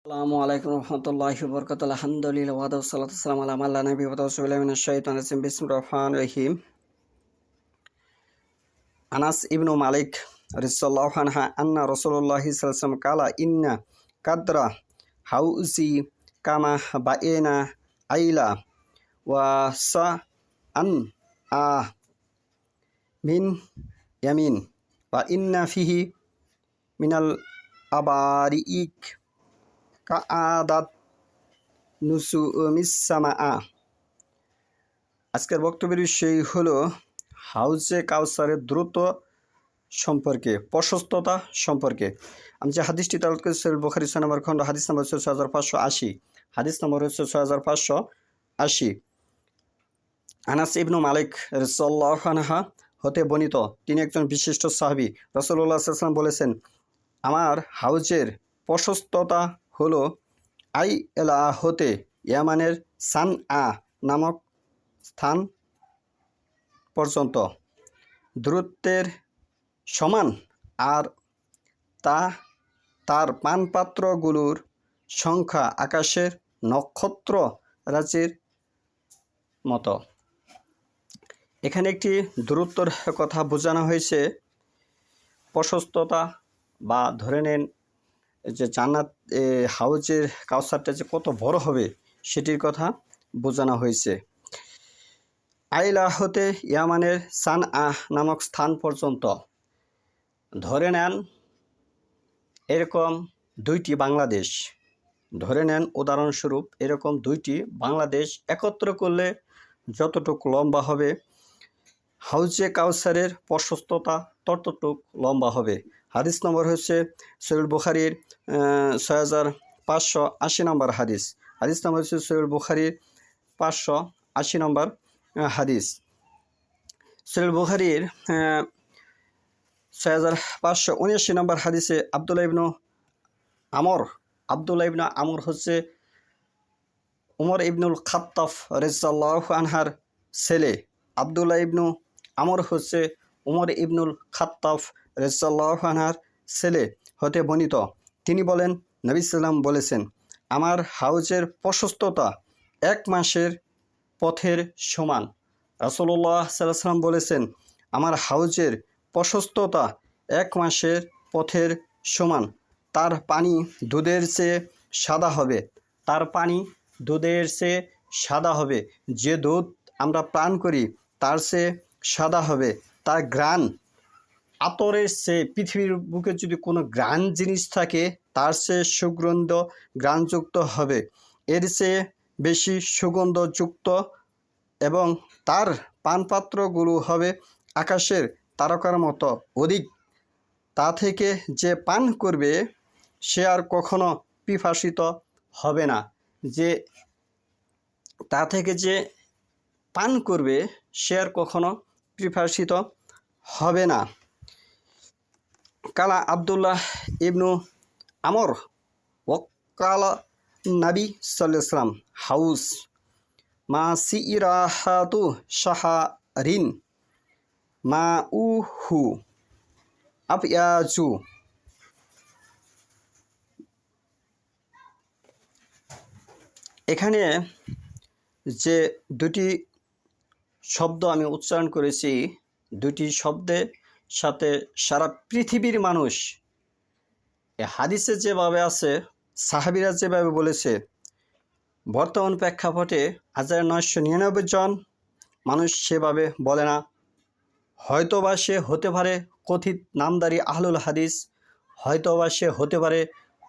আসসালামু আলাইকুম রহমতুল্লাহি ওয়া বারাকাতুহু আলহামদুলিল্লাহ ওয়া সালাতু ওয়াসসালামু আলা মান লা নাবিয়্যা বা'দাহু আউযু বিল্লাহি মিনাশ শাইতানির রাজিম বিসমিল্লাহির রহমানির রহিম। আনাস ইবনু মালিক রাদিয়াল্লাহু আনহু আন্না রাসূলুল্লাহি সাল্লাল্লাহু আলাইহি ওয়াসাল্লাম ক্বালা ইন্না কাদরা হাউজি কামা বাইনা আইলা ওয়া সাআন আ মিন ইয়ামিন ওয়া ইন্না ফিহি মিনাল আবারিক কাআদাত নুসুমিস সামাআ। আজকের বক্তব্যের বিষয় হলো হাউজে কাউসারের দ্রুত সম্পর্কে, প্রশস্ততা সম্পর্কে। আমি যে হাদিসটি তেলাওয়াত করেছি সহিহ বুখারী ৬ নম্বর খণ্ড, হাদিস নম্বর হচ্ছে ৬৫৮০, হাদিস নম্বর হচ্ছে ৬৫৮০। আনাস ইবনু মালিক রাদিয়াল্লাহু আনহু হতে বর্ণিত, তিনি একজন বিশিষ্ট সাহাবী। রাসূলুল্লাহ সাল্লাল্লাহু আলাইহি ওয়াসাল্লাম বলেছেন, আমার হাউজের প্রশস্ততা হলো আই এলা হতে ইয়ামানের সানআ নামক স্থান পর্যন্ত দূরত্বের সমান, আর তার পানপাত্রগুলোর সংখ্যা আকাশের নক্ষত্র রাজির মতো। এখানে একটি দূরত্বর কথা বোঝানো হয়েছে। প্রশস্ততা বা ধরে নেন যে জান্নাত হাউজের কাউসারটা যে কত বড় হবে সেটির কথা বোঝানো হয়েছে। আইলা হতে ইয়ামানের সানআ নামক স্থান পর্যন্ত ধরে নেন এরকম দুইটি বাংলাদেশ, ধরে নেন উদাহরণস্বরূপ এরকম দুইটি বাংলাদেশ একত্র করলে যতটুকু লম্বা হবে হাউজে কাউসারের প্রশস্ততা ততটুক লম্বা হবে। হাদিস নম্বর হচ্ছে সহিহ বুখারীর ৬৫৮০ নম্বর হাদিস। হাদিস নম্বর হচ্ছে সহিহ বুখারীর ৫৮০ নম্বর হাদিস। সহিহ বুখারীর ৬৫৭৯ নম্বর হাদিসে আব্দুল্লাহ ইবনু আমর হচ্ছে উমর ইবনুল খাত্তাব রাদিয়াল্লাহু আনহুর ছেলে। আব্দুল্লাহ ইবনু আমর হচ্ছে উমর ইবনুল খাত্তাব রাদিয়াল্লাহু আনহুর ছেলে হতে বর্ণিত। তিনি বলেন, নবী সাল্লাম বলেছেন, আমার হাউজের প্রশস্ততা ১ মাসের পথের সমান। রাসূলুল্লাহ সাল্লাল্লাহু আলাইহি ওয়াসাল্লাম বলেছেন, আমার হাউজের প্রশস্ততা ১ মাসের পথের সমান। তার পানি দুধের চেয়ে সাদা হবে। তার পানি দুধের চেয়ে সাদা হবে। যে দুধ আমরা পান করি তার চেয়ে সাদা হবে। তার ঘ্রাণ আতরের চেয়ে, পৃথিবীর বুকে যদি কোনো ঘ্রাণ জিনিস থাকে তার চেয়ে সুগন্ধ ঘ্রাণযুক্ত হবে, এর চেয়ে বেশি সুগন্ধযুক্ত, এবং তার পানপাত্রগুলো হবে আকাশের তারকার মতো অধিক। তা থেকে যে পান করবে সে আর কখনো পিপাসিত হবে না। তা থেকে যে পান করবে সে আর কখনো পিপাসিত হবে না। কালা আব্দুল্লাহ ইবনু আমর ওয়াক্কালা নবী সাল্লাল্লাহু আলাইহি ওয়াসাল্লাম হাউস মা সিরাহাতু শাহরিন মা উহু আবয়াজু। এখানে যে দুটি শব্দ আমি উচ্চারণ করেছি, দুটি শব্দের সাথে সারা পৃথিবীর মানুষ হাদিসে যেভাবে আছে, সাহাবীরা যেভাবে বলেছে, বর্তমান প্রেক্ষাপটে 1999 জন মানুষ সেভাবে বলে না। হয়তোবা সে হতে পারে কথিত নামদারি আহলুল হাদিস, হয়তোবা সে হতে পারে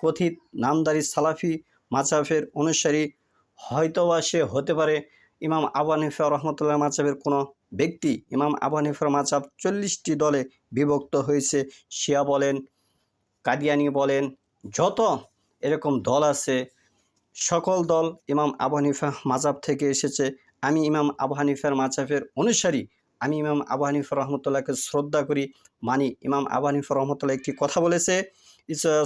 কথিত নামদারি সালাফি মাযহাবের অনুসারী, হয়তোবা সে হতে পারে ইমাম আবু হানিফা রহমতুল্লাহ মাযহাবের কোনো ব্যক্তি। ইমাম আবু হানিফার মাযহাব 40টি দলে বিভক্ত হয়েছে। শিয়া বলেন, কাদিয়ানি বলেন, যত এরকম দল আছে সকল দল ইমাম আবু হানিফা মাযহাব থেকে এসেছে। আমি ইমাম আবু হানিফার মাযহাবের অনুসারী। আমি ইমাম আবু হানিফা রহমতুল্লাহকে শ্রদ্ধা করি, মানি। ইমাম আবু হানিফা রহমতুল্লাহ একটি কথা বলেছে,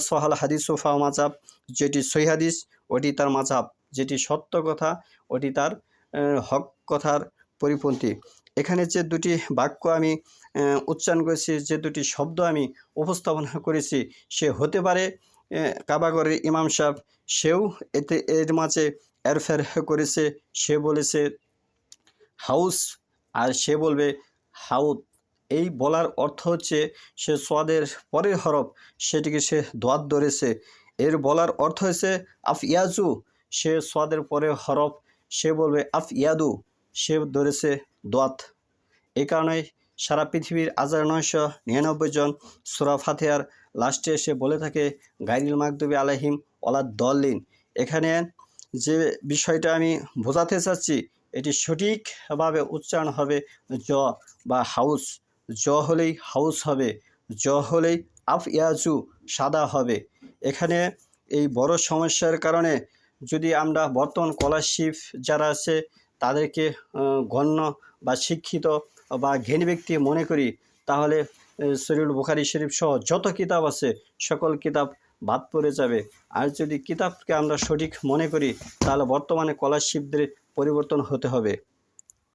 সহাল হাদিস ওফা মাযহাব, যেটি সহিহ হাদিস ওটি তার মাযহাব, যেটি সত্য কথা ওটি তার হক কথার পরিপন্থী। এখানে যে দুটি বাক্য আমি উচ্চারণ করেছি, যে দুটি শব্দ আমি উপস্থাপনা করেছি, সে হতে পারে কাবাগরের ইমাম সাহেব সেও এর মাঝে এরফের করেছে, সে বলেছে হাউস আর সে বলবে হাউদ। এই বলার অর্থ হচ্ছে সে সোয়াদের পরের হরফ সেটিকে সে দোয়াত ধরেছে। এর বলার অর্থ হচ্ছে আফ ইয়াজু, সে সোয়াদের পরের হরফ সে বলবে আফ ইয়াদু, সে ধরেছে দোয়াত। এই কারণে সারা পৃথিবীর 1999 জন সূরা ফাতিহার লাস্টে এসে বলে থাকে গায়রিল মাগদুবি আলাইহিম ওয়ালাদ দল্লিন। এখানে যে বিষয়টা আমি বোঝাতে চাচ্ছি এটি সঠিকভাবে উচ্চারণ হবে জ বা হাউস। জ হলেই হাউস হবে, জ হলেই আফ ইয়াজু সাদা হবে। এখানে এই বড় সমস্যার কারণে যদি আমরা বর্তমান স্কলারশিপ যারা আছে তাদেরকে গণ্য বা শিক্ষিত বা জ্ঞানী ব্যক্তি মনে করি, তাহলে সহিহুল বুখারী শরীফ সহ যত কিতাব আছে সকল কিতাব বাদ পড়ে যাবে। আর যদি কিতাবকে আমরা সঠিক মনে করি তাহলে বর্তমানে স্কলারশিপদের পরিবর্তন হতে হবে।